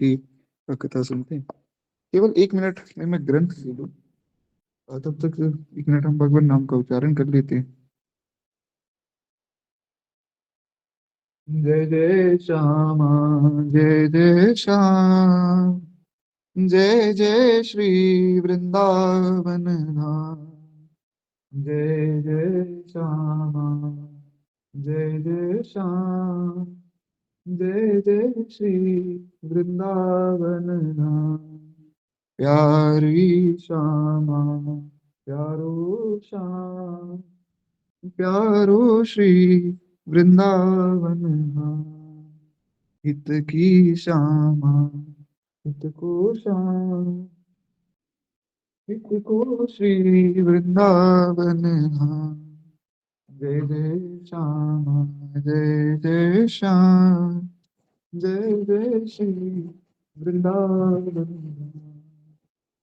की कथा सुनते हैं। केवल 1 मिनट में मैं ग्रंथ ले लूँ, तब तक 1 मिनट हम भगवान नाम का उच्चारण कर लेते हैं। जय जय श्यामा, जय जय श्याम, जय जय श्री वृंदावन धाम। जय जय श्यामा, जय जय श्याम, जय जय श्री वृंदावन धाम। प्यारी श्यामा, प्यारो श्याम, प्यारो श्री वृंदावन धाम। हित की श्यामा, हित को श्याम, हित को श्री वृंदावन धाम। जय जय श्यामा, जय जय श्याम, जय जय श्री वृंदावन धाम।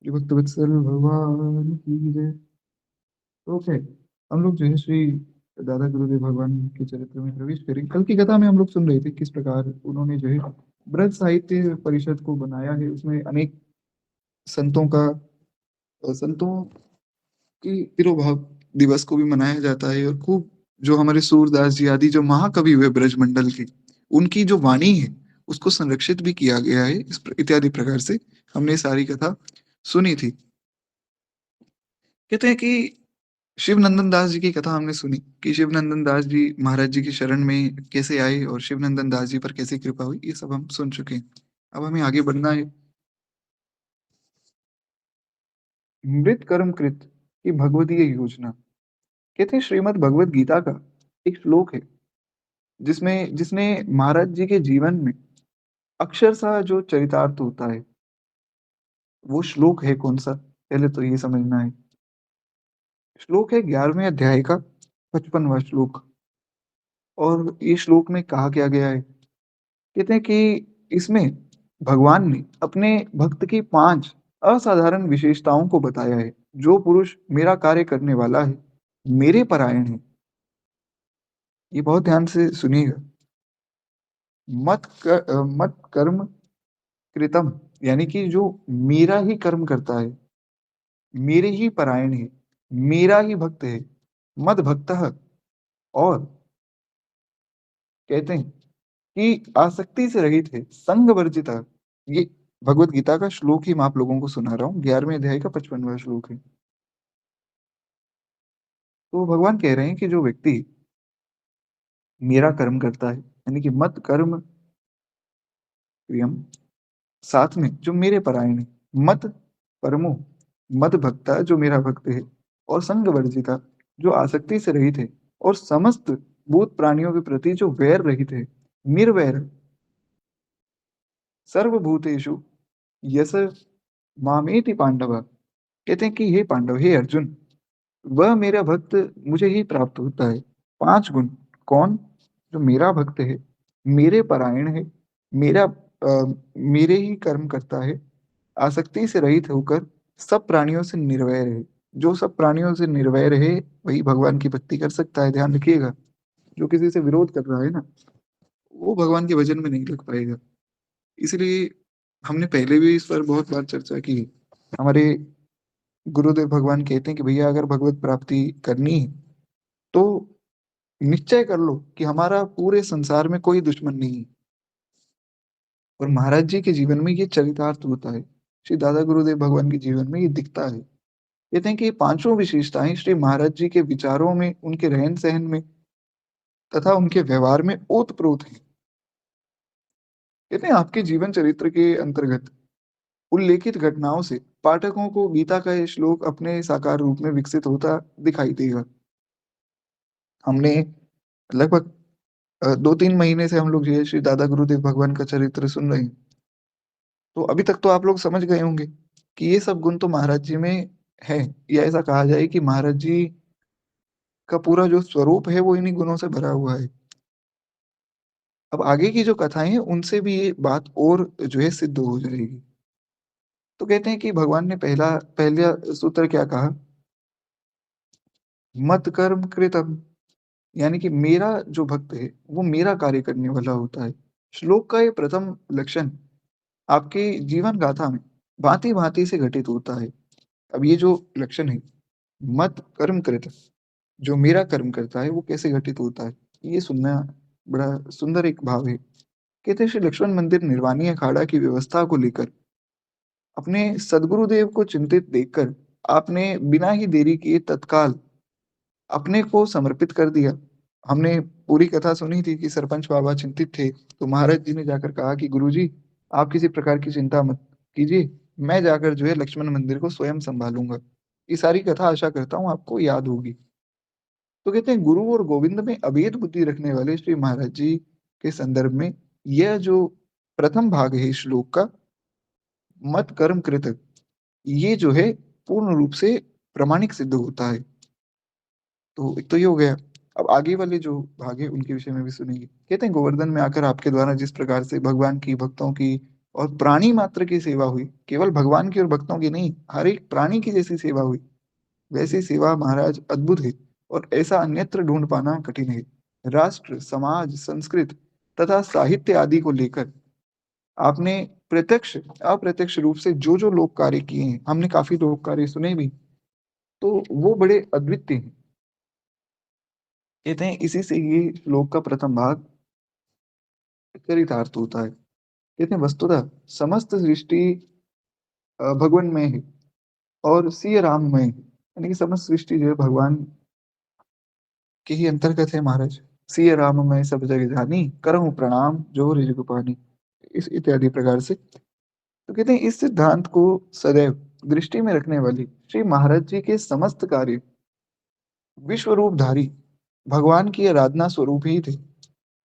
श्री भक्त वत्सल भगवान की जय। ओके, हम लोग जो है श्री दादा गुरुदेव भगवान के चरित्र में प्रवेश करें। कल की कथा में हम लोग सुन रहे थे किस प्रकार उन्होंने जो है ब्रज साहित्य परिषद को बनाया है। उसमें अनेक संतों का संतों की तिरुभाव दिवस को भी मनाया जाता है, और खूब जो हमारे सूरदास जी आदि जो महाकवि हुए ब्रजमंडल के, उनकी जो वाणी है उसको संरक्षित भी किया गया है। इत्यादि प्रकार से हमने सारी कथा सुनी थी। कहते हैं कि शिव नंदन दास जी की कथा हमने सुनी कि शिव नंदन दास जी महाराज जी की शरण में कैसे आए और शिव नंदन दास जी पर कैसे कृपा हुई, ये सब हम सुन चुके हैं। अब हमें आगे बढ़ना है। मृत कर्म कृत की भगवदीय योजना। कहते हैं श्रीमद् भगवत गीता का एक श्लोक है जिसमें जिसने महाराज जी के जीवन में अक्षरशः जो चरितार्थ होता है, वो श्लोक है कौन सा, पहले तो ये समझना है। श्लोक है 11वें अध्याय का 55वां श्लोक। और ये श्लोक में कहा क्या गया है, कहते हैं कि इसमें भगवान ने अपने भक्त की 5 असाधारण विशेषताओं को बताया है। जो पुरुष मेरा कार्य करने वाला है, मेरे परायण है। ये बहुत ध्यान से सुनिएगा। मत कर्म कृतम, यानी कि जो मेरा ही कर्म करता है, मेरे ही परायण है, मेरा ही भक्त है। मद भक्तः, और कहते हैं कि आसक्ति से रहित है, संग वर्जितः। ये भगवत गीता का श्लोक ही मैं आप लोगों को सुना रहा हूँ, 11वें अध्याय का 55वां श्लोक है। तो भगवान कह रहे हैं कि जो व्यक्ति मेरा कर्म करता है, यानी कि मत कर्म क्रियम, साथ में जो मेरे परायण है, मत परमो, मद भक्ता जो मेरा भक्त है, और संग वर्जिता जो आसक्ति से रहित है, और समस्त भूत प्राणियों के प्रति जो वैर रहित है, निर्वैर, सर्वभूतेषु यस मामेति पांडव। कहते हैं कि हे पांडव, हे अर्जुन, वह मेरा भक्त मुझे ही प्राप्त होता है। 5 गुण। कौन? जो मेरा भक्त है, मेरे परायण है, मेरे ही कर्म करता है, आसक्ति से रहित होकर सब प्राणियों से निर्वैर है। जो सब प्राणियों से निर्वैर है, वही भगवान की भक्ति कर सकता है। ध्यान रखिएगा, जो किसी से विरोध कर रहा है ना, वो भगवान के भजन में नहीं लग पाएगा। इसलिए हमने पहले भी इस पर बहुत बार चर्चा की है। हमारे गुरुदेव भगवान कहते हैं कि भैया अगर भगवत प्राप्ति करनी है तो निश्चय कर लो कि हमारा पूरे संसार में कोई दुश्मन नहीं है। और महाराज जी के जीवन में ये चरितार्थ होता है। श्री दादा गुरुदेव भगवान के जीवन में ये दिखता है। कहते हैं कि ये पांचों विशेषताएं श्री महाराज जी के विचारों में, उनके रहन सहन में तथा उनके व्यवहार में ओतप्रोत है। कहते हैं आपके जीवन चरित्र के अंतर्गत उल्लेखित घटनाओं से पाठकों को गीता का ये श्लोक अपने साकार रूप में विकसित होता दिखाई देगा। हमने लगभग 2-3 महीने से हम लोग जो है श्री दादा गुरुदेव भगवान का चरित्र सुन रहे हैं। तो अभी तक तो आप लोग समझ गए होंगे कि ये सब गुण तो महाराज जी में है, या ऐसा कहा जाए कि महाराज जी का पूरा जो स्वरूप है वो इन्हीं गुणों से भरा हुआ है। अब आगे की जो कथाएं हैं उनसे भी ये बात और जो है सिद्ध हो जाएगी। तो कहते हैं कि भगवान ने पहला सूत्र क्या कहा, मत कर्म कृतम, यानी कि मेरा जो भक्त है वो मेरा कार्य करने वाला होता है। श्लोक का ये प्रथम लक्षण आपके जीवन गाथा में भांति-भांति से घटित होता है। अब ये जो लक्षण है, मत कर्म कृत, जो मेरा कर्म करता है वो कैसे घटित होता है, ये सुनना बड़ा सुंदर एक भाव है। कहते हैं श्री लक्ष्मण मंदिर निर्वाणी अखाड़ा की व्यवस्था को लेकर अपने सद्गुरुदेव को चिंतित देखकर आपने बिना ही देरी किए तत्काल अपने को समर्पित कर दिया। हमने पूरी कथा सुनी थी कि सरपंच बाबा चिंतित थे, तो महाराज जी ने जाकर कहा कि गुरुजी, आप किसी प्रकार की चिंता मत कीजिए, मैं जाकर जो है लक्ष्मण मंदिर को स्वयं सँभालूँगा। ये सारी कथा आशा करता हूँ आपको याद होगी। तो कहते हैं गुरु और गोविंद में अभेद बुद्धि रखने वाले श्री महाराज जी के संदर्भ में यह जो प्रथम भाग है इस श्लोक का, मत कर्म कृत, ये जो है पूर्ण रूप से प्रामाणिक सिद्ध होता है। तो एक तो ये हो गया। अब आगे वाले जो भाग है उनके विषय में भी सुनेंगे। कहते हैं गोवर्धन में आकर आपके द्वारा जिस प्रकार से भगवान की, भक्तों की और प्राणी मात्र की सेवा हुई, केवल भगवान की और भक्तों की नहीं, हर एक प्राणी की जैसी सेवा हुई, वैसी सेवा महाराज अद्भुत है और ऐसा अन्यत्र ढूँढ पाना कठिन है। राष्ट्र, समाज, संस्कृत तथा साहित्य आदि को लेकर आपने प्रत्यक्ष, अप्रत्यक्ष रूप से जो-जो लोक कार्य किए हैं, हमने काफ़ी लोक कार्य सुने भी, तो वो बड़े अद्वितीय हैं। कहते हैं इसी से ये श्लोक का प्रथम भाग चरितार्थ होता है। कहते हैं वस्तुतः समस्त सृष्टि भगवानमय है और सिय राममय है। यानी कि समस्त सृष्टि जो है भगवान के ही अंतर्गत है महाराज। सिय राममय सब जग जानी, करहूँ प्रणाम जो निज को पानी। इस इत्यादि प्रकार से। तो कहते हैं इस सिद्धांत को सदैव दृष्टि में रखने वाली श्री महाराज जी के समस्त कार्य विश्व रूपधारी भगवान की आराधना स्वरूप ही थे।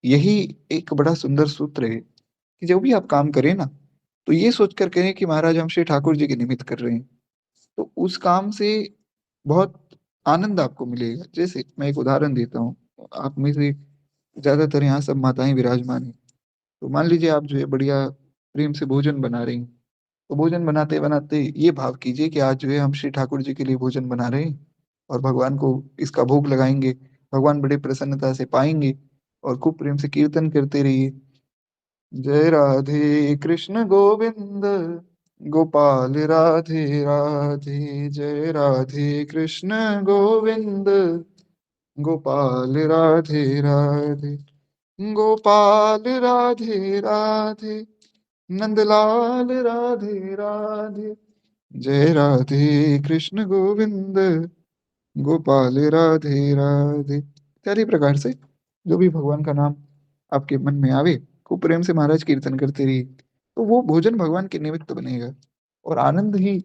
यही एक बड़ा सुंदर सूत्र है कि जब भी आप काम करें ना, तो ये सोचकर करें कि महाराज हम श्री ठाकुर जी के निमित्त कर रहे हैं। तो उस काम से बहुत आनंद आपको मिलेगा। जैसे मैं एक उदाहरण देता हूँ, आप में से ज़्यादातर यहाँ सब माताएँ विराजमान हैं। तो मान लीजिए आप जो है बढ़िया प्रेम से भोजन बना रही हैं। तो भोजन बनाते-बनाते ये भाव कीजिए कि आज जो है हम श्री ठाकुर जी के लिए भोजन बना रहे हैं और भगवान को इसका भोग लगाएँगे। भगवान बड़ी प्रसन्नता से पाएँगे और खूब प्रेम से कीर्तन करते रहिए। जय राधे कृष्ण गोविंद गोपाल राधे राधे, जय राधे कृष्ण गोविंद गोपाल राधे राधे, गोपाल राधे राधे, नंदलाल राधे राधे, जय राधे कृष्ण गोविंद गोपाल राधे राधे। इत्यादि प्रकार से जो भी भगवान का नाम आपके मन में आवे, खूब प्रेम से महाराज कीर्तन करते रहिए। तो वो भोजन भगवान के निमित्त बनेगा और आनंद ही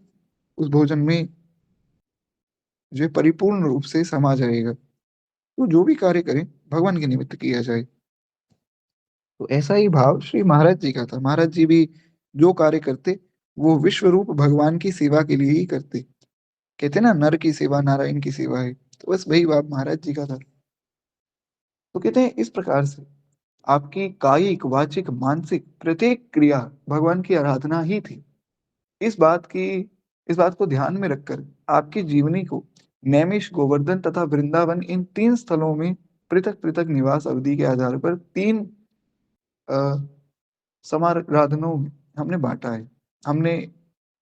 उस भोजन में जो है परिपूर्ण रूप से समा जाएगा। तो जो भी कार्य करें, भगवान के निमित्त किया जाए। तो ऐसा ही भाव श्री महाराज जी का था। महाराज जी भी जो कार्य करते, वो विश्व रूप भगवान की सेवा के लिए ही करते। कहते हैं ना, नर की सेवा नारायण की सेवा है। तो बस वही भाव महाराज जी का था। तो कहते हैं इस प्रकार से आपकी कायिक, वाचिक, मानसिक प्रत्येक क्रिया भगवान की आराधना ही थी। इस बात की इस बात को ध्यान में रखकर आपकी जीवनी को नैमिष, गोवर्धन तथा वृंदावन इन 3 स्थलों में पृथक-पृथक निवास अवधि के आधार पर 3 अ, समाराधनों में हमने बाँटा है। हमने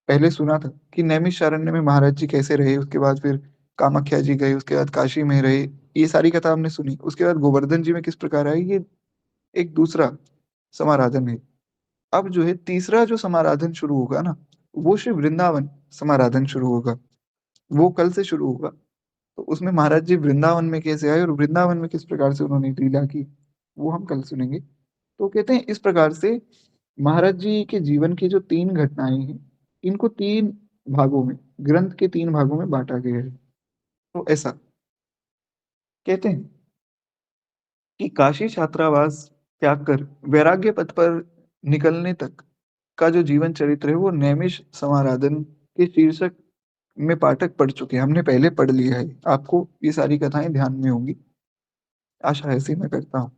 पहले सुना था कि नैमिषारण्य में महाराज जी कैसे रहे, उसके बाद फिर कामाख्या जी गए, उसके बाद काशी में रहे, ये सारी कथा हमने सुनी। उसके बाद गोवर्धन जी में किस प्रकार आए, ये एक दूसरा समाराधन है। अब जो है तीसरा जो समाराधन शुरू होगा ना, वो श्री वृंदावन समाराधन शुरू होगा। वो कल से शुरू होगा। तो उसमें महाराज जी वृंदावन में कैसे आए और वृंदावन में किस प्रकार से उन्होंने लीला की, वो हम कल सुनेंगे। तो कहते हैं इस प्रकार से महाराज जी के जीवन की जो 3 घटनाएँ हैं, इनको 3 भागों में, ग्रंथ के 3 भागों में बाँटा गया है। तो ऐसा कहते हैं कि काशी छात्रावास त्याग कर वैराग्य पथ पर निकलने तक का जो जीवन चरित्र है, वो नैमिष समाराधन के शीर्षक में पाठक पढ़ चुके हैं। हमने पहले पढ़ लिया है। आपको ये सारी कथाएँ ध्यान में होंगी। आशा ऐसी मैं करता हूँ।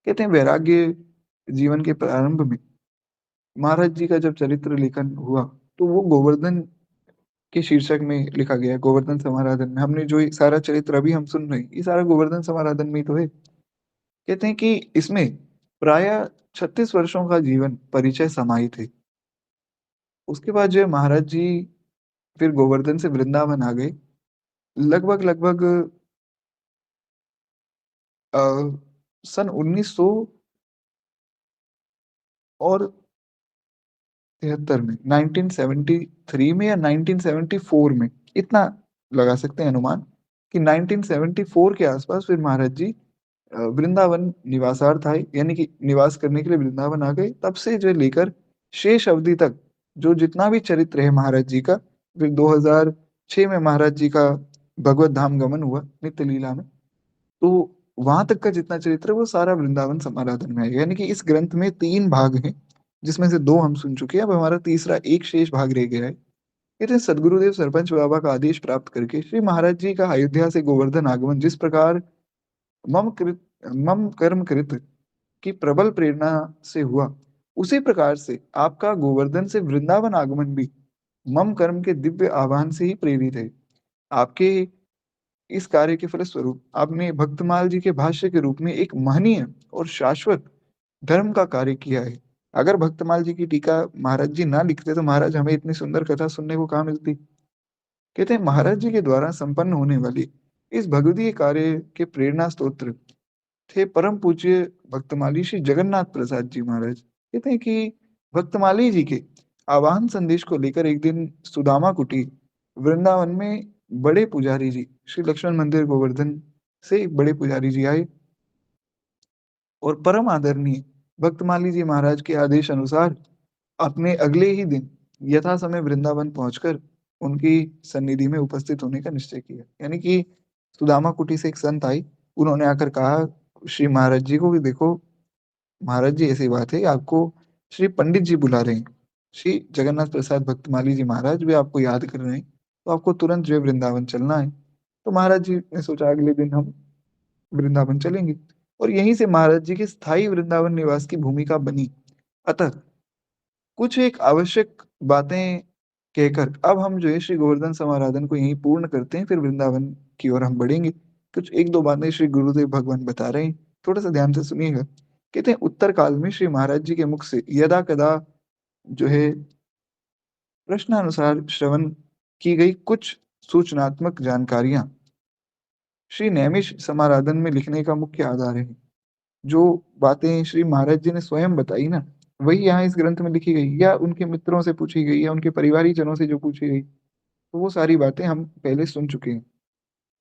कहते हैं वैराग्य जीवन के प्रारंभ में महाराज जी का जब चरित्र लेखन हुआ, तो वो गोवर्धन के शीर्षक में लिखा गया है, गोवर्धन समाराधन में। हमने जो ये सारा चरित्र अभी हम सुन रहे हैं, ये सारा गोवर्धन समाराधन में ही तो है। कहते हैं कि इसमें प्रायः 36 वर्षों का जीवन परिचय समाहित है। उसके बाद जो है महाराज जी फिर गोवर्धन से वृंदावन आ गए। लगभग लगभग अ, सन 1900 और 73 में, 1973 में या 1974 में, इतना लगा सकते हैं अनुमान कि 1974 के आसपास फिर महाराज जी वृंदावन निवासार्थ आए, यानी कि निवास करने के लिए वृंदावन आ गए। तब से जो लेकर शेष अवधि तक जो जितना भी चरित्र है महाराज जी का, फिर 2006 में महाराज जी का भगवत धाम गमन हुआ नित्य लीला में। तो वहां तक का जितना चरित्र है वो सारा वृंदावन समाराधन में है। यानी कि इस ग्रंथ में 3 भाग हैं, जिसमें से 2 हम सुन चुके हैं। अब हमारा तीसरा एक शेष भाग रह गया है। कहते हैं सदगुरुदेव सरपंच बाबा का आदेश प्राप्त करके श्री महाराज जी का अयोध्या से गोवर्धन आगमन जिस प्रकार मम कर्म कृत की प्रबल प्रेरणा से हुआ, उसी प्रकार से आपका गोवर्धन से वृंदावन आगमन भी मम कर्म के दिव्य आह्वान से ही प्रेरित है। आपके इस कार्य के फलस्वरूप आपने भक्तमाल जी के भाष्य के रूप में एक महनीय और शाश्वत धर्म का कार्य किया है। अगर भक्तमाल जी की टीका महाराज जी ना लिखते तो महाराज हमें इतनी सुंदर कथा सुनने को कहाँ मिलती। कहते हैं महाराज जी के द्वारा संपन्न होने वाली इस भगवदीय कार्य के प्रेरणा स्तोत्र थे परम पूज्य भक्तमाली श्री जगन्नाथ प्रसाद जी महाराज। कहते हैं कि भक्तमाली जी के आह्वान संदेश को लेकर एक दिन सुदामा कुटी वृंदावन में बड़े पुजारी जी श्री लक्ष्मण मंदिर गोवर्धन से एक बड़े पुजारी जी आए और परम आदरणीय भक्तमाली जी महाराज के आदेश अनुसार अपने अगले ही दिन यथा समय वृंदावन पहुंचकर उनकी सन्निधि में उपस्थित होने का निश्चय किया। यानी कि सुदामा कुटी से एक संत आई, उन्होंने आकर कहा श्री महाराज जी को कि देखो महाराज जी ऐसी बात है, आपको श्री पंडित जी बुला रहे हैं, श्री जगन्नाथ प्रसाद भक्तमाली जी महाराज वे आपको याद कर रहे हैं, तो आपको तुरंत जो है वृंदावन चलना है। तो महाराज जी ने सोचा अगले दिन हम वृंदावन चलेंगे, और यहीं से महाराज जी के स्थायी वृंदावन निवास की भूमिका बनी। अतः कुछ एक आवश्यक बातें कहकर अब हम जो है श्री गोवर्धन समाराधन को यहीं पूर्ण करते हैं, फिर वृंदावन की ओर हम बढ़ेंगे। कुछ एक दो बातें श्री गुरुदेव भगवान बता रहे हैं, थोड़ा सा ध्यान से सुनिएगा। कहते हैं उत्तर काल में श्री महाराज जी के मुख से यदा कदा जो है प्रश्नानुसार श्रवण की गई कुछ सूचनात्मक जानकारियां श्री नैमिष समाराधन में लिखने का मुख्य आधार है। जो बातें श्री महाराज जी ने स्वयं बताई ना, वही यहाँ इस ग्रंथ में लिखी गई, या उनके मित्रों से पूछी गई, या उनके परिवारी जनों से जो पूछी गई, तो वो सारी बातें हम पहले सुन चुके हैं।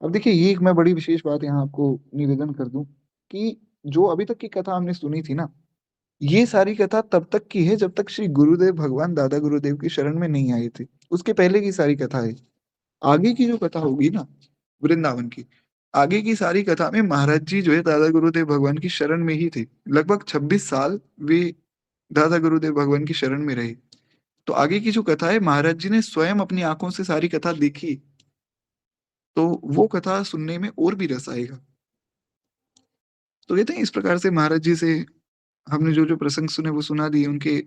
अब देखिए ये एक मैं बड़ी विशेष बात यहाँ आपको निवेदन कर दूं कि जो अभी तक की कथा हमने सुनी थी ना, ये सारी कथा तब तक की है जब तक श्री गुरुदेव भगवान दादा गुरुदेव की शरण में नहीं आए थे, उसके पहले की सारी कथा है। आगे की जो कथा होगी ना वृंदावन की, आगे की सारी कथा में महाराज जी जो है दादा गुरुदेव भगवान की शरण में ही थे। लगभग 26 साल वे दादा गुरुदेव भगवान की शरण में रहे। तो आगे की जो कथा है महाराज जी ने स्वयं अपनी आंखों से सारी कथा देखी, तो वो कथा सुनने में और भी रस आएगा। तो कहते हैं इस प्रकार से महाराज जी से हमने जो जो प्रसंग सुने वो सुना दिए, उनके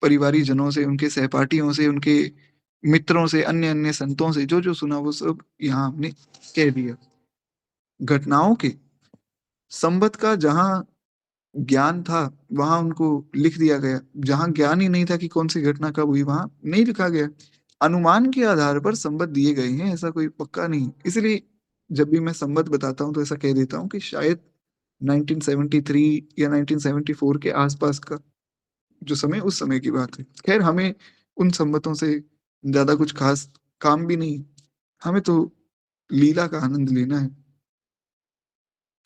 परिवारी जनों से, उनके सहपाठियों से, उनके मित्रों से, अन्य अन्य संतों से जो जो सुना वो सब यहाँ हमने कह दिया। घटनाओं के संबंध का जहाँ ज्ञान था वहां उनको लिख दिया गया, जहां ज्ञान ही नहीं था कि कौन सी घटना कब हुई वहां नहीं लिखा गया। अनुमान के आधार पर संबंध दिए गए हैं, ऐसा कोई पक्का नहीं। इसलिए जब भी मैं संबंध बताता हूं तो ऐसा कह देता हूं कि शायद 1973 या 1974 के आसपास का जो समय, उस समय की बात है। खैर हमें उन संबंधों से ज्यादा कुछ खास काम भी नहीं, हमें तो लीला का आनंद लेना है।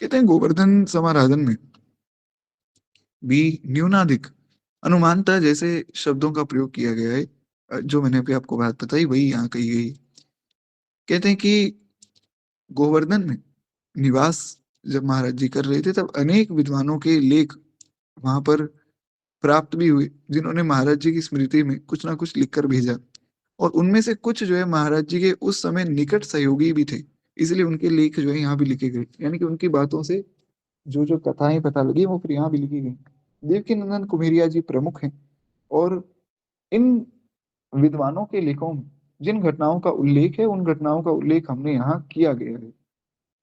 कहते हैं गोवर्धन समाराधन में भी न्यूनाधिक अनुमानतः जैसे शब्दों का प्रयोग किया गया है, जो मैंने अभी आपको बात बताई वही यहाँ कही गई। कहते हैं कि गोवर्धन में निवास जब महाराज जी कर रहे थे तब अनेक विद्वानों के लेख वहां पर प्राप्त भी हुए, जिन्होंने महाराज जी की स्मृति में कुछ ना कुछ लिखकर भेजा। और उनमें से कुछ जो है महाराज जी के उस समय निकट सहयोगी भी थे, इसलिए उनके लेख जो है यहाँ भी लिखे गए। यानी कि उनकी बातों से जो जो कथाएं पता लगी वो फिर यहाँ भी लिखी गई। देवकीनंदन कुमेरिया जी प्रमुख हैं, और इन विद्वानों के लेखों में जिन घटनाओं का उल्लेख है उन घटनाओं का उल्लेख हमने यहाँ किया गया है,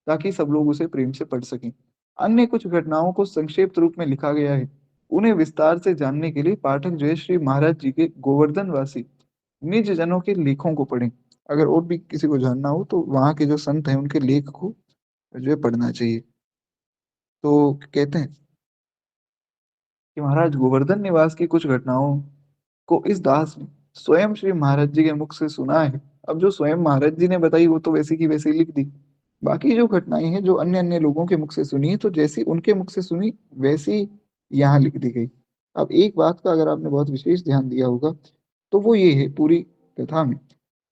ताकि सब लोग उसे प्रेम से पढ़ सकें। अन्य कुछ घटनाओं को संक्षिप्त रूप में लिखा गया है, उन्हें विस्तार से जानने के लिए पाठक जो है श्री महाराज जी के गोवर्धनवासी निज जनों के लेखों को पढ़ें। अगर और भी किसी को जानना हो तो वहां के जो संत हैं उनके लेख को जो है पढ़ना चाहिए। तो कहते हैं कि महाराज गोवर्धन निवास की कुछ घटनाओं को इस दास ने स्वयं श्री महाराज जी के मुख से सुना है। अब जो स्वयं महाराज जी ने बताई वो तो वैसी की वैसी लिख दी। बाकी जो घटनाएं हैं जो अन्य अन्य लोगों के मुख से सुनी है तो जैसी उनके मुख से सुनी वैसी यहाँ लिख दी गई। अब एक बात का अगर आपने बहुत विशेष ध्यान दिया होगा तो वो ये है पूरी कथा में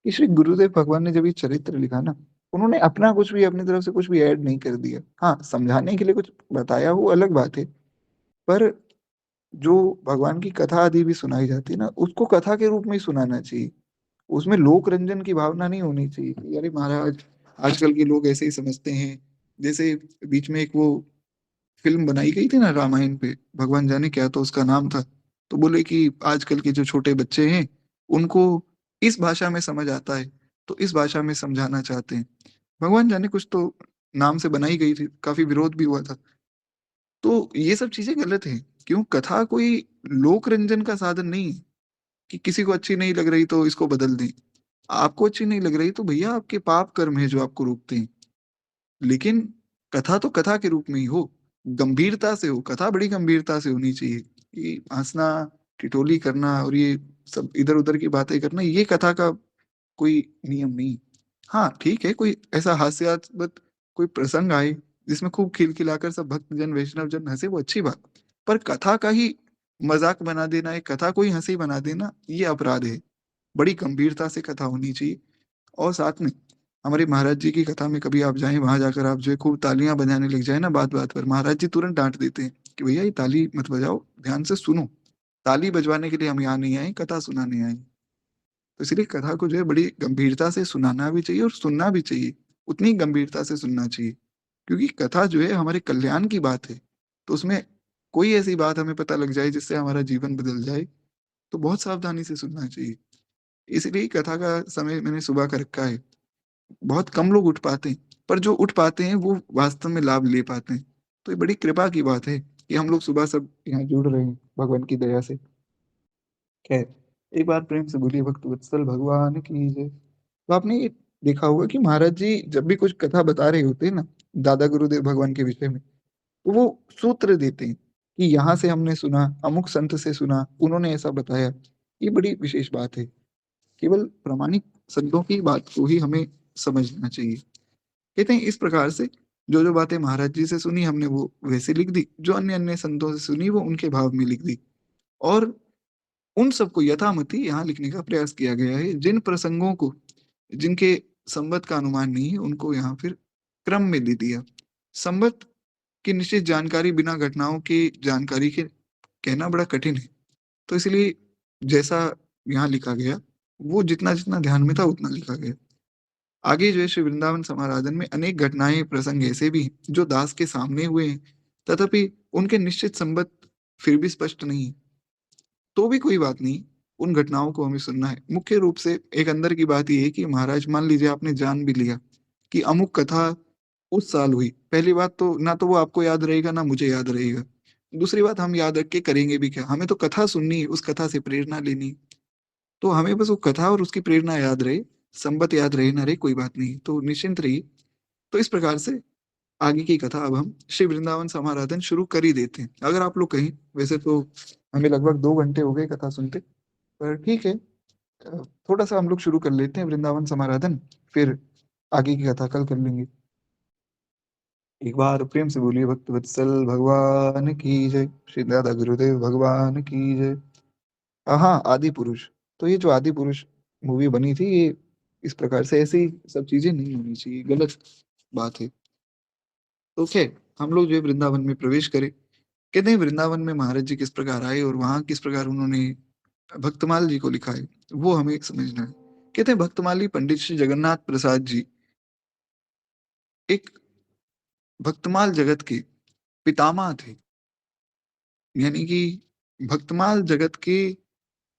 कि श्री गुरुदेव भगवान ने जब ये चरित्र लिखा ना, उन्होंने अपना कुछ भी अपनी तरफ से कुछ भी ऐड नहीं कर दिया। हाँ, समझाने के लिए कुछ बताया वो अलग बात है, पर जो भगवान की कथा आदि भी सुनाई जाती है ना, उसको कथा के रूप में ही सुनाना चाहिए। उसमें लोक रंजन की भावना नहीं होनी चाहिए कि अरे महाराज आजकल के लोग ऐसे ही समझते हैं। जैसे बीच में एक वो फिल्म बनाई गई थी ना रामायण पे, भगवान जाने क्या तो उसका नाम था। तो बोले कि आजकल के जो छोटे बच्चे हैं उनको इस भाषा में समझ आता है, तो इस भाषा में समझाना चाहते हैं। भगवान जाने कुछ तो नाम से बनाई गई थी, काफी विरोध भी हुआ था। तो ये सब चीजें गलत है। क्यों? कथा कोई लोक रंजन का साधन नहीं है कि किसी को अच्छी नहीं लग रही तो इसको बदल दें। आपको अच्छी नहीं लग रही तो भैया आपके पाप कर्म है जो आपको रोकते हैं। लेकिन कथा तो कथा के रूप में ही हो, गंभीरता से हो। कथा बड़ी गंभीरता से होनी चाहिए। ये हंसना, ठिठोली करना और ये सब इधर उधर की बातें करना ये कथा का कोई नियम नहीं। हाँ ठीक है, कोई ऐसा हास्यास्पद कोई प्रसंग आए जिसमें खूब खिलखिलाकर सब भक्तजन वैष्णव जन हंसे, वो अच्छी बात। पर कथा का ही मजाक बना देना, एक कथा को ही हंसी बना देना, ये अपराध है। बड़ी गंभीरता से कथा होनी चाहिए। और साथ में हमारे महाराज जी की कथा में कभी आप जाएं, वहां जाकर आप जो है खूब तालियां बजाने लग जाए ना बात बात पर, महाराज जी तुरंत डांट देते हैं कि भैया ये ताली मत बजाओ, ध्यान से सुनो। ताली बजवाने के लिए हम यहाँ नहीं आए, कथा सुनाने आए। तो इसलिए कथा को जो है बड़ी गंभीरता से सुनाना भी चाहिए और सुनना भी चाहिए। उतनी गंभीरता से सुनना चाहिए, क्योंकि कथा जो है हमारे कल्याण की बात है। तो उसमें कोई ऐसी बात हमें पता लग जाए जिससे हमारा जीवन बदल जाए, तो बहुत सावधानी से सुनना चाहिए। इसलिए कथा का समय मैंने सुबह का रखा है। बहुत कम लोग उठ पाते हैं, पर जो उठ पाते हैं वो वास्तव में लाभ ले पाते हैं। तो ये बड़ी कृपा की बात है कि हम लोग सुबह सब यहाँ जुड़ रहे हैं भगवान की दया से। खैर, एक बार प्रेम से बोलिए भक्त वत्सल भगवान की जय। तो आपने ये देखा होगा कि महाराज जी जब भी कुछ कथा बता रहे होते हैं ना दादा गुरुदेव भगवान के विषय में, तो वो सूत्र देते हैं कि यहाँ से हमने सुना, अमुक संत से सुना, उन्होंने ऐसा बताया। ये बड़ी विशेष बात है। केवल प्रामाणिक संतों की बात को ही हमें समझना चाहिए। कहते हैं इस प्रकार से जो जो बातें महाराज जी से सुनी हमने वो वैसे लिख दी, जो अन्य अन्य संतों से सुनी वो उनके भाव में लिख दी। और उन सबको यथामति यहाँ लिखने का प्रयास किया गया है। जिन प्रसंगों को जिनके संवत का अनुमान नहीं है उनको यहाँ फिर क्रम में दे दिया। संवत की निश्चित जानकारी बिना घटनाओं की जानकारी के कहना बड़ा कठिन है। तो इसलिए जैसा यहाँ लिखा गया वो जितना जितना ध्यान में था उतना लिखा गया। आगे जो है श्री वृंदावन समाराधन में अनेक घटनाएं प्रसंग ऐसे भी हैं जो दास के सामने हुए हैं, तथापि उनके निश्चित संबंध फिर भी स्पष्ट नहीं है। तो भी कोई बात नहीं, उन घटनाओं को हमें सुनना है। मुख्य रूप से एक अंदर की बात ये है कि महाराज मान लीजिए आपने जान भी लिया कि अमुक कथा उस साल हुई, पहली बात तो ना तो वो आपको याद रहेगा ना मुझे याद रहेगा। दूसरी बात हम याद रख के करेंगे भी क्या, हमें तो कथा सुननी है, उस कथा से प्रेरणा लेनी है। तो हमें बस वो कथा और उसकी प्रेरणा याद रहे, संबत याद रहे ना रहे कोई बात नहीं, तो निश्चिंत रहिए। तो इस प्रकार से आगे की कथा अब हम श्री वृंदावन समाराधन शुरू कर ही देते हैं। अगर आप लोग कहीं, वैसे तो हमें लगभग 2 घंटे हो गए कथा सुनते, पर ठीक है, थोड़ा सा हम लोग शुरू कर लेते हैं वृंदावन समाराधन, फिर आगे की कथा कल कर लेंगे। एक बार प्रेम से बोलिए भक्त वत्सल भगवान की जय, श्री दादा गुरुदेव भगवान की जय। हाँ, आदि पुरुष। तो ये जो आदि पुरुष मूवी बनी थी ये इस प्रकार से ऐसी सब चीजें नहीं होनी चाहिए, गलत बात है। तो खैर हम लोग जो है वृंदावन में प्रवेश करें। कहते हैं वृंदावन में महाराज जी किस प्रकार आए और वहां किस प्रकार उन्होंने भक्तमाल जी को लिखा है, वो हमें समझना है। कहते हैं भक्तमाली पंडित श्री जगन्नाथ प्रसाद जी एक भक्तमाल जगत के पितामह थे। यानी कि भक्तमाल जगत के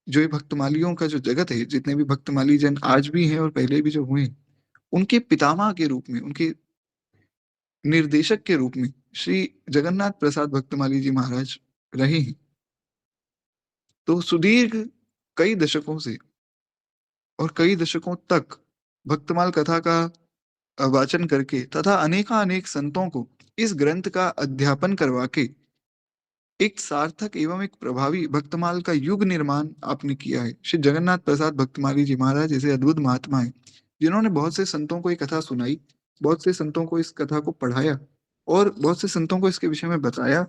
जो ये भक्तमालियों का जो जगत है, जितने भी भक्तमाली जन आज भी हैं और पहले भी जो हुए हैं, उनके पितामह के रूप में, उनके निर्देशक के रूप में श्री जगन्नाथ प्रसाद भक्तमाली जी महाराज रहे हैं। तो सुदीर्घ कई दशकों से और कई दशकों तक भक्तमाल कथा का वाचन करके तथा अनेकानेक संतों को इस ग्रंथ का अध्यापन करवा के एक सार्थक एवं एक प्रभावी भक्तमाल का युग निर्माण आपने किया है। श्री जगन्नाथ प्रसाद भक्तमाली जी महाराज जैसे अद्भुत महात्मा है, जिन्होंने बहुत से संतों को ये कथा सुनाई, बहुत से संतों को इस कथा को पढ़ाया और बहुत से संतों को इसके विषय में बताया,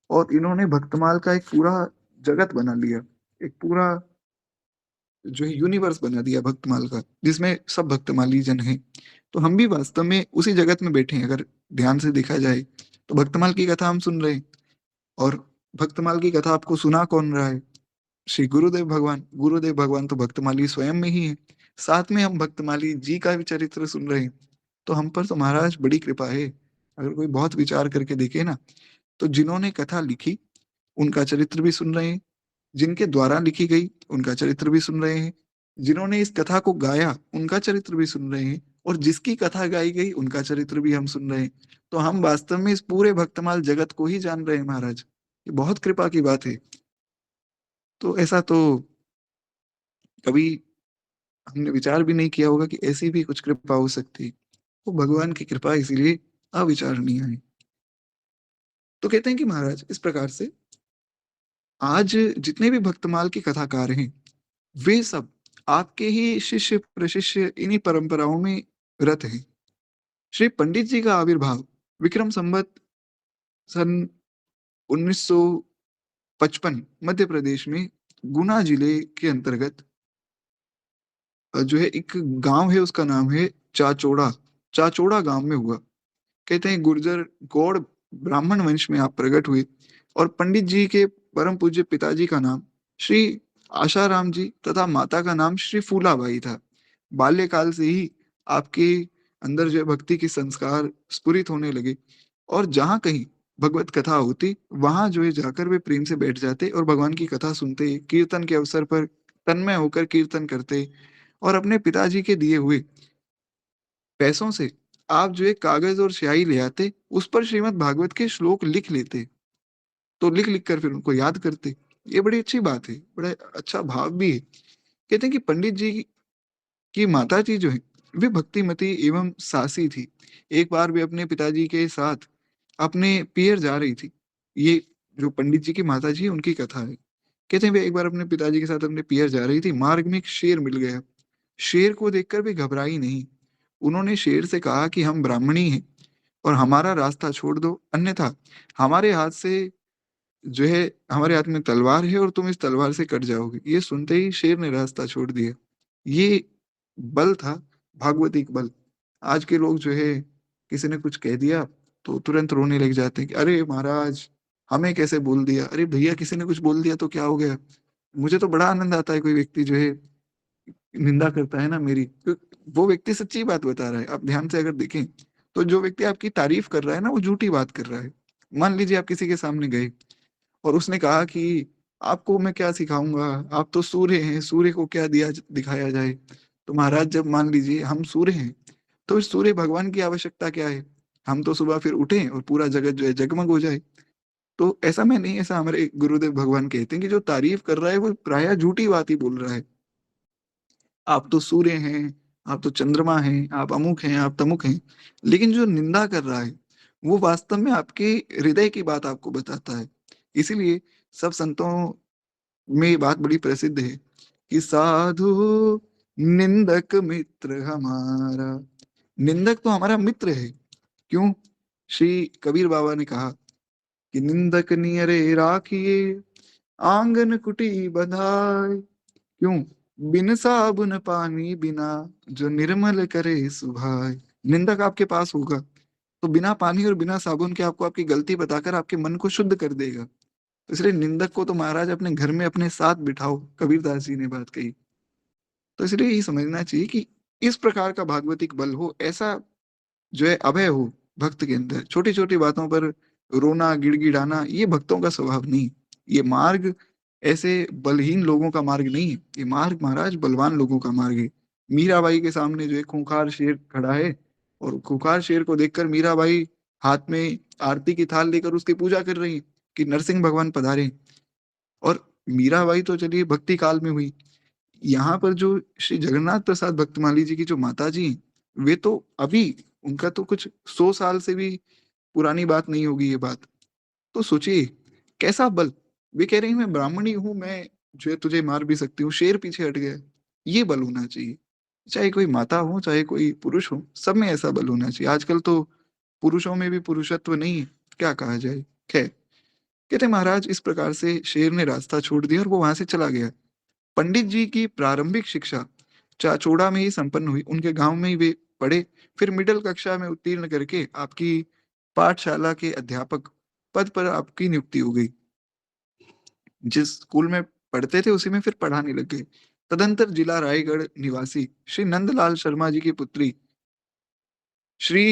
और इन्होंने भक्तमाल का एक पूरा जगत बना लिया, एक पूरा जो है यूनिवर्स बना दिया भक्तमाल का, जिसमें सब भक्तमाली जन हैं। तो हम भी वास्तव में उसी जगत में बैठे हैं, अगर ध्यान से देखा जाए तो भक्तमाल की कथा हम सुन रहे हैं। और भक्तमाल की कथा आपको सुना कौन रहा है? श्री गुरुदेव भगवान। गुरुदेव भगवान तो भक्तमाली स्वयं में ही है। साथ में हम भक्तमाली जी का भी चरित्र सुन रहे हैं। तो हम पर तो महाराज बड़ी कृपा है। अगर कोई बहुत विचार करके देखे ना, तो जिन्होंने कथा लिखी उनका चरित्र भी सुन रहे हैं, जिनके द्वारा लिखी गई उनका चरित्र भी सुन रहे हैं, जिन्होंने इस कथा को गाया उनका चरित्र भी सुन रहे हैं, और जिसकी कथा गाई गई उनका चरित्र भी हम सुन रहे हैं। तो हम वास्तव में इस पूरे भक्तमाल जगत को ही जान रहे हैं महाराज। ये बहुत कृपा की बात है। तो ऐसा तो कभी हमने विचार भी नहीं किया होगा कि ऐसी भी कुछ कृपा हो सकती है। वो भगवान की कृपा इसीलिए अविचारणीय है। तो कहते हैं कि महाराज इस प्रकार से आज जितने भी भक्तमाल के कथाकार हैं, वे सब आपके ही शिष्य प्रशिष्य इन्हीं परंपराओं में रत हैं। श्री पंडित जी का आविर्भाव विक्रम संवत सन 1955 मध्य प्रदेश में गुना जिले के अंतर्गत जो है एक गांव है, उसका नाम है चाचोड़ा। चाचोड़ा गांव में हुआ। कहते हैं गुर्जर गौड़ ब्राह्मण वंश में आप प्रकट हुए, और पंडित जी के परम पूज्य पिताजी का नाम श्री आशाराम जी तथा माता का नाम श्री फूलाबाई था। बाल्यकाल से ही आपके अंदर जो है भक्ति के संस्कार स्फुरित होने लगे, और जहाँ कहीं भगवत कथा होती वहां जो है जाकर वे प्रेम से बैठ जाते और भगवान की कथा सुनते, कीर्तन के अवसर पर तन्मय होकर कीर्तन करते, और अपने पिताजी के दिए हुए पैसों से आप जो है कागज और स्याही ले आते, उस पर श्रीमद् भागवत के श्लोक लिख लेते, तो लिख लिख कर फिर उनको याद करते। ये बड़ी अच्छी बात है, बड़ा अच्छा भाव भी है। कहते हैं कि पंडित जी की माता जी जो है वे भक्तिमती एवं सासी थी। एक बार वे अपने पिताजी के साथ अपने पियर जा रही थी। ये जो पंडित जी की माता जी है, उनकी कथा है। कहते हैं वे एक बार अपने पिताजी के साथ अपने पियर जा रही थी, मार्ग में एक शेर मिल गया। शेर को देखकर वे घबराई नहीं। उन्होंने शेर से कहा कि हम ब्राह्मणी हैं और हमारा रास्ता छोड़ दो, अन्यथा हमारे हाथ से जो है हमारे हाथ में तलवार है और तुम इस तलवार से कट जाओगे। ये सुनते ही शेर ने रास्ता छोड़ दिया। ये बल था, भागवतिक बल। आज के लोग जो है किसी ने कुछ कह दिया तो तुरंत रोने लग जाते हैं कि अरे महाराज हमें कैसे बोल दिया, अरे भैया किसी ने कुछ बोल दिया तो क्या हो गया। मुझे तो बड़ा आनंद आता है कोई व्यक्ति जो है निंदा करता है ना मेरी, तो वो व्यक्ति सच्ची बात बता रहा है। आप ध्यान से अगर देखें तो जो व्यक्ति आपकी तारीफ कर रहा है ना, वो झूठी बात कर रहा है। मान लीजिए आप किसी के सामने गए और उसने कहा कि आपको मैं क्या सिखाऊंगा, आप तो सूर्य हैं, सूर्य को क्या दिया दिखाया जाए। तो महाराज जब मान लीजिए हम सूर्य हैं, तो इस सूर्य भगवान की आवश्यकता क्या है? हम तो सुबह फिर उठें और पूरा जगत जो है जगमग हो जाए। तो ऐसा मैं नहीं, ऐसा हमारे गुरुदेव भगवान कहते हैं कि जो तारीफ कर रहा है वो प्रायः झूठी बात ही बोल रहा है। आप तो सूर्य हैं, आप तो चंद्रमा हैं, आप अमुक हैं, आप तमुक हैं। लेकिन जो निंदा कर रहा है वो वास्तव में आपके हृदय की बात आपको बताता है। इसीलिए सब संतों में ये बात बड़ी प्रसिद्ध है कि साधु निंदक मित्र हमारा। निंदक तो हमारा मित्र है। क्यों? श्री कबीर बाबा ने कहा कि निंदक नियरे राखिए, आंगन कुटी बधाए। क्यों? बिन साबुन पानी बिना, जो निर्मल करे सुभाए। निंदक आपके पास होगा तो बिना पानी और बिना साबुन के आपको आपकी गलती बताकर आपके मन को शुद्ध कर देगा। तो इसलिए निंदक को तो महाराज अपने घर में अपने साथ बिठाओ, कबीरदास जी ने बात कही। तो इसलिए यही समझना चाहिए कि इस प्रकार का भागवतिक बल हो, ऐसा जो है अभय हो भक्त के अंदर। छोटी छोटी बातों पर रोना गिड़गिड़ाना ये भक्तों का स्वभाव नहीं। ये मार्ग ऐसे बलहीन लोगों का मार्ग नहीं है, ये मार्ग महाराज बलवान लोगों का मार्ग है। मीराबाई के सामने जो है खूंखार शेर खड़ा है, और खूंखार शेर को देखकर मीराबाई हाथ में आरती की थाल लेकर उसकी पूजा कर रही है कि नरसिंह भगवान पधारे। और मीराबाई तो चलिए भक्ति काल में हुई, यहाँ पर जो श्री जगन्नाथ प्रसाद भक्तमाली जी की जो माता जी हैं, वे तो अभी, उनका तो कुछ 100 साल से भी पुरानी बात नहीं होगी ये बात। तो सोचिए कैसा बल, वे कह रही हैं मैं ब्राह्मणी हूँ, मैं जो है तुझे मार भी सकती हूँ, शेर पीछे हट गया। ये बल होना चाहिए। चाहे कोई माता हो, चाहे कोई पुरुष हो, सब में ऐसा बल होना चाहिए। आजकल तो पुरुषों में भी पुरुषत्व नहीं है, क्या कहा जाए। खैर, कहते महाराज इस प्रकार से शेर ने रास्ता छोड़ दिया और वो वहां से चला गया। पंडित जी की प्रारंभिक शिक्षा चाचौड़ा में ही संपन्न हुई, उनके गांव में ही वे पढ़े। फिर मिडिल कक्षा में उत्तीर्ण करके आपकी पाठशाला के अध्यापक पद पर आपकी नियुक्ति हो गई। जिस स्कूल में पढ़ते थे उसी में फिर पढ़ाने लग गए। तदंतर जिला रायगढ़ निवासी श्री नंदलाल शर्मा जी की पुत्री श्री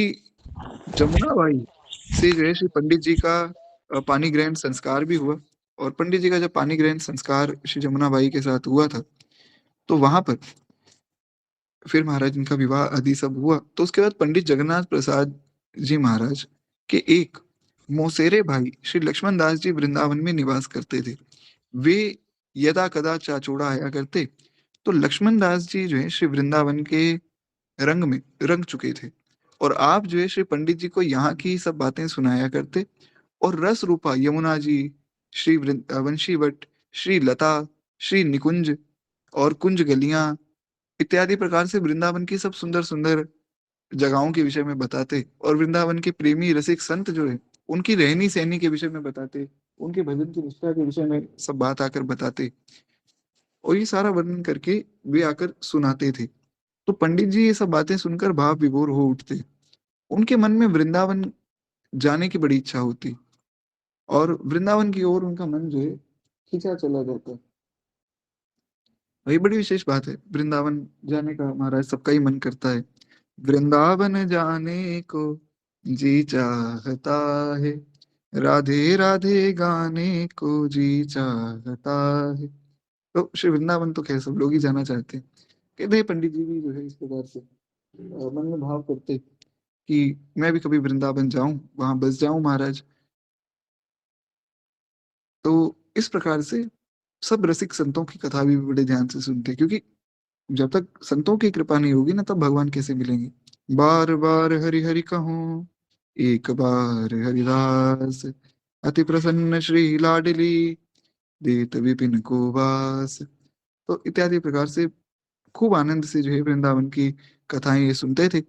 जमुनाबाई से जो है श्री पंडित जी का पानी ग्रहण संस्कार भी हुआ। और पंडित जी का जब पानी ग्रहण संस्कार श्री जमुनाबाई के साथ हुआ था, तो वहां पर फिर महाराज इनका विवाह आदि सब हुआ। तो उसके बाद पंडित जगन्नाथ प्रसाद जी महाराज के एक मौसेरे भाई श्री लक्ष्मण दास जी वृंदावन में निवास करते थे। वे यदा कदा चाचौड़ा आया करते, तो लक्ष्मण दास जी जो है श्री वृंदावन के रंग में रंग चुके थे। और आप जो है श्री पंडित जी को यहाँ की सब बातें सुनाया करते। और रस रूपा यमुना जी, श्री वंशी भट्ट, श्री लता, श्री निकुंज और कुंज गलियां इत्यादि प्रकार से वृंदावन की सब सुंदर सुंदर जगहों के विषय में बताते। और वृंदावन के प्रेमी रसिक संत जो है उनकी रहनी सहनी के विषय में बताते, उनके भजन की निष्ठा के विषय में सब बात आकर बताते। और ये सारा वर्णन करके वे आकर सुनाते थे। तो पंडित जी ये सब बातें सुनकर भाव विभोर हो उठते। उनके मन में वृंदावन जाने की बड़ी इच्छा होती और वृंदावन की ओर उनका मन जो है खींचा चला जाता। वही बड़ी विशेष बात है, वृंदावन जाने का महाराज सबका ही मन करता है। वृंदावन जाने को जी चाहता है, राधे राधे गाने को जी चाहता है। तो श्री वृंदावन तो खैर सब लोग ही जाना चाहते हैं। कहते हैं पंडित जी भी जो है इस प्रकार से मन में भाव करते कि मैं भी कभी वृंदावन जाऊं, वहां बस जाऊं महाराज। तो इस प्रकार से सब रसिक संतों की कथा भी बड़े ध्यान से सुनते हैं, क्योंकि जब तक संतों की कृपा नहीं होगी ना, तब भगवान कैसे मिलेंगे। बार बार हरि हरि कहूँ, एक बार हरिदास, अति प्रसन्न श्री लाडली, देत विपिन को वास। तो इत्यादि प्रकार से खूब आनंद से जो है वृंदावन की कथाएं ये सुनते थे।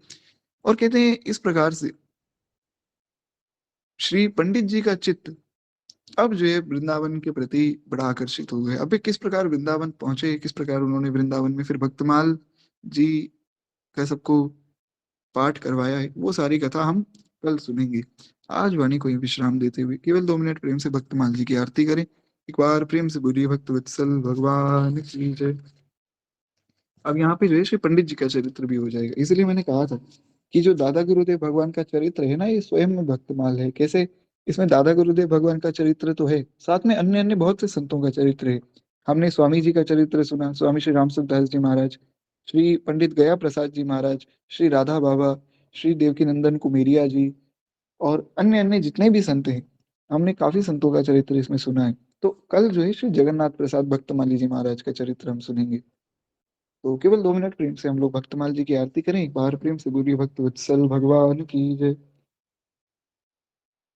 और कहते हैं इस प्रकार से श्री पंडित जी का चित्त अब जो है वृंदावन के प्रति बड़ा आकर्षित हो गया। अब ये किस प्रकार वृंदावन पहुंचे, किस प्रकार उन्होंने वृंदावन में फिर भक्तमाल जी का सबको पाठ करवाया है, वो सारी कथा हम कल सुनेंगे। आज वाणी को ही विश्राम देते हुए केवल 2 मिनट प्रेम से भक्तमाल जी की आरती करें। एक बार प्रेम से बोलिए भक्त वत्सल भगवान की जय। अब यहाँ पे जो है श्री पंडित जी का चरित्र भी हो जाएगा। इसलिए मैंने कहा था कि जो दादा गुरुदेव भगवान का चरित्र है ना, ये स्वयं में भक्तमाल है। कैसे, इसमें दादा गुरुदेव भगवान का चरित्र तो है, साथ में अन्य अन्य बहुत से संतों का चरित्र है। हमने स्वामी जी का चरित्र सुना, स्वामी श्री रामसुख दास जी महाराज, श्री पंडित गया प्रसाद जी महाराज, श्री राधा बाबा, श्री देवकी नंदन कुमेरिया जी और अन्य अन्य जितने भी संत हैं, हमने काफी संतों का चरित्र इसमें सुना है। तो कल जो है श्री जगन्नाथ प्रसाद भक्तमाली जी महाराज का चरित्र हम सुनेंगे। तो केवल 2 मिनट प्रेम से हम लोग भक्तमाल जी की आरती करें। एक बार प्रेम से बोलिए भक्त वत्सल भगवान की जय।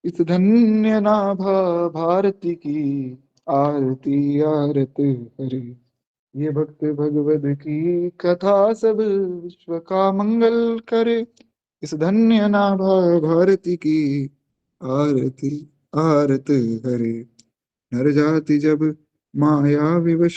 इस धन्य नाभा भारती की आरती आरत हरे, ये भक्त भगवत की कथा सब विश्व का मंगल करे। इस धन्य नाभा भारती की आरती आरत हरे, नर जाति जब माया विवश